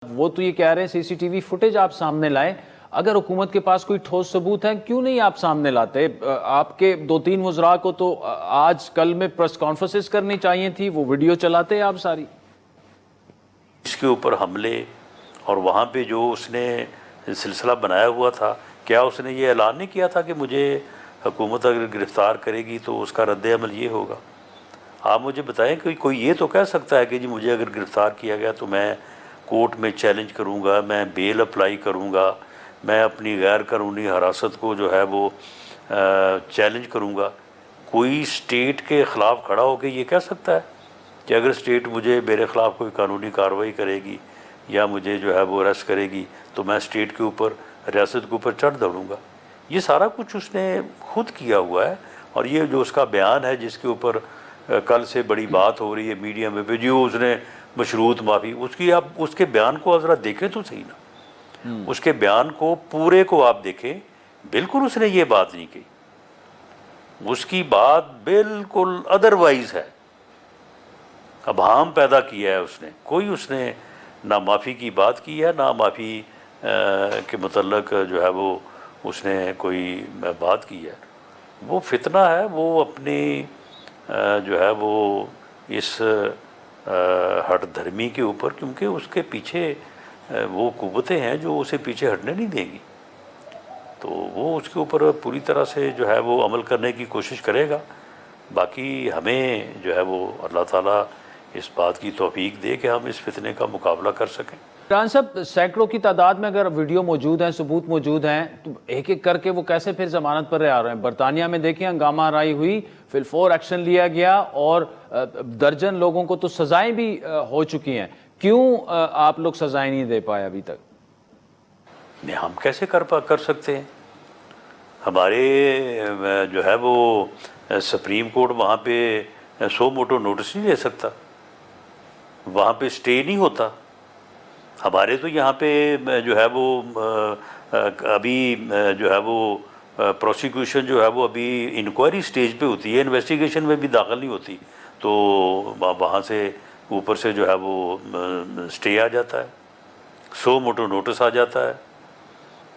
وہ تو یہ کہہ رہے ہیں سی سی ٹی وی فوٹیج آپ سامنے لائیں. اگر حکومت کے پاس کوئی ٹھوس ثبوت ہے کیوں نہیں آپ سامنے لاتے؟ آپ کے 2-3 وزراء کو تو آج کل میں پریس کانفرنسز کرنی چاہیے تھی، وہ ویڈیو چلاتے آپ ساری. اس کے اوپر حملے اور وہاں پہ جو اس نے سلسلہ بنایا ہوا تھا، کیا اس نے یہ اعلان نہیں کیا تھا کہ مجھے حکومت اگر گرفتار کرے گی تو اس کا رد عمل یہ ہوگا؟ آپ مجھے بتائیں کہ کوئی یہ تو کہہ سکتا ہے کہ جی مجھے اگر گرفتار کیا گیا تو میں کورٹ میں چیلنج کروں گا، میں بیل اپلائی کروں گا، میں اپنی غیر قانونی حراست کو جو ہے وہ چیلنج کروں گا؟ کوئی اسٹیٹ کے خلاف کھڑا ہو کے یہ کہہ سکتا ہے کہ اگر اسٹیٹ مجھے میرے خلاف کوئی قانونی کارروائی کرے گی یا مجھے جو ہے وہ اریسٹ کرے گی تو میں اسٹیٹ کے اوپر، ریاست کے اوپر چڑھ دوڑوں گا؟ یہ سارا کچھ اس نے خود کیا ہوا ہے. اور یہ جو اس کا بیان ہے جس کے اوپر کل سے بڑی بات ہو رہی ہے میڈیا میں پہ، جو اس نے مشروط معافی، اس کی آپ اس کے بیان کو ذرا دیکھیں تو صحیح نا. اس کے بیان کو پورے کو آپ دیکھیں، بالکل اس نے یہ بات نہیں کی. اس کی بات بالکل ادروائز ہے، ابہام پیدا کیا ہے اس نے. کوئی اس نے نہ معافی کی بات کی ہے، نہ معافی کے متعلق جو ہے وہ اس نے کوئی بات کی ہے. وہ فتنہ ہے، وہ اپنی جو ہے وہ اس ہٹ دھرمی کے اوپر، کیونکہ اس کے پیچھے وہ قوتیں ہیں جو اسے پیچھے ہٹنے نہیں دیں گی، تو وہ اس کے اوپر پوری طرح سے جو ہے وہ عمل کرنے کی کوشش کرے گا. باقی ہمیں جو ہے وہ اللہ تعالیٰ اس بات کی توفیق دے کہ ہم اس فتنے کا مقابلہ کر سکیں. عمران صاحب، سینکڑوں کی تعداد میں اگر ویڈیو موجود ہیں، ثبوت موجود ہیں، تو ایک ایک کر کے وہ کیسے پھر ضمانت پر آ رہے ہیں؟ برطانیہ میں دیکھیں ہنگامہ آرائی ہوئی، فی الفور ایکشن لیا گیا اور درجن لوگوں کو تو سزائیں بھی ہو چکی ہیں. کیوں آپ لوگ سزائیں نہیں دے پائے ابھی تک؟ ہم کیسے کر سکتے ہیں؟ ہمارے جو ہے وہ سپریم کورٹ وہاں پہ سو موٹو نوٹس نہیں لے سکتا، وہاں پہ اسٹے نہیں ہوتا. ہمارے تو یہاں پہ جو ہے وہ ابھی جو ہے وہ پروسیکیوشن جو ہے وہ ابھی انکوائری سٹیج پہ ہوتی ہے، انویسٹیگیشن میں بھی داخل نہیں ہوتی، تو وہاں سے اوپر سے جو ہے وہ اسٹے آ جاتا ہے، سو موٹو نوٹس آ جاتا ہے،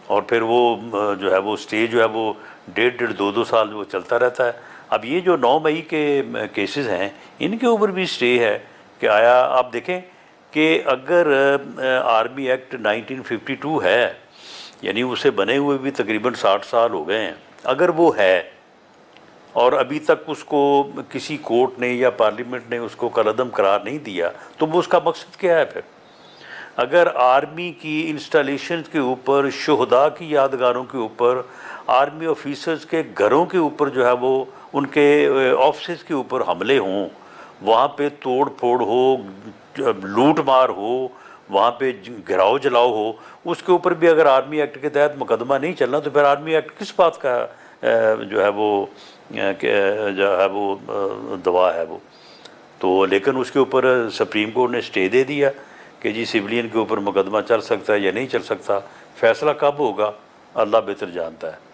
اور پھر وہ جو ہے وہ اسٹے جو ہے وہ 1.5-2 سال وہ چلتا رہتا ہے. اب یہ جو 9 مئی کے کیسز ہیں ان کے اوپر بھی اسٹے ہے کہ آیا آپ دیکھیں کہ اگر آرمی ایکٹ 1952 ہے، یعنی اسے بنے ہوئے بھی تقریباً 60 سال ہو گئے ہیں، اگر وہ ہے اور ابھی تک اس کو کسی کورٹ نے یا پارلیمنٹ نے اس کو کالعدم قرار نہیں دیا، تو وہ اس کا مقصد کیا ہے پھر؟ اگر آرمی کی انسٹالیشن کے اوپر، شہداء کی یادگاروں کے اوپر، آرمی آفیسرز کے گھروں کے اوپر جو ہے وہ ان کے آفسز کے اوپر حملے ہوں، وہاں پہ توڑ پھوڑ ہو، لوٹ مار ہو، وہاں پہ گھراؤ جلاؤ ہو، اس کے اوپر بھی اگر آرمی ایکٹ کے تحت مقدمہ نہیں چلنا تو پھر آرمی ایکٹ کس بات کا جو ہے وہ دوا ہے وہ؟ تو لیکن اس کے اوپر سپریم کورٹ نے اسٹے دے دیا کہ جی سویلین کے اوپر مقدمہ چل سکتا ہے یا نہیں چل سکتا. فیصلہ کب ہوگا اللہ بہتر جانتا ہے.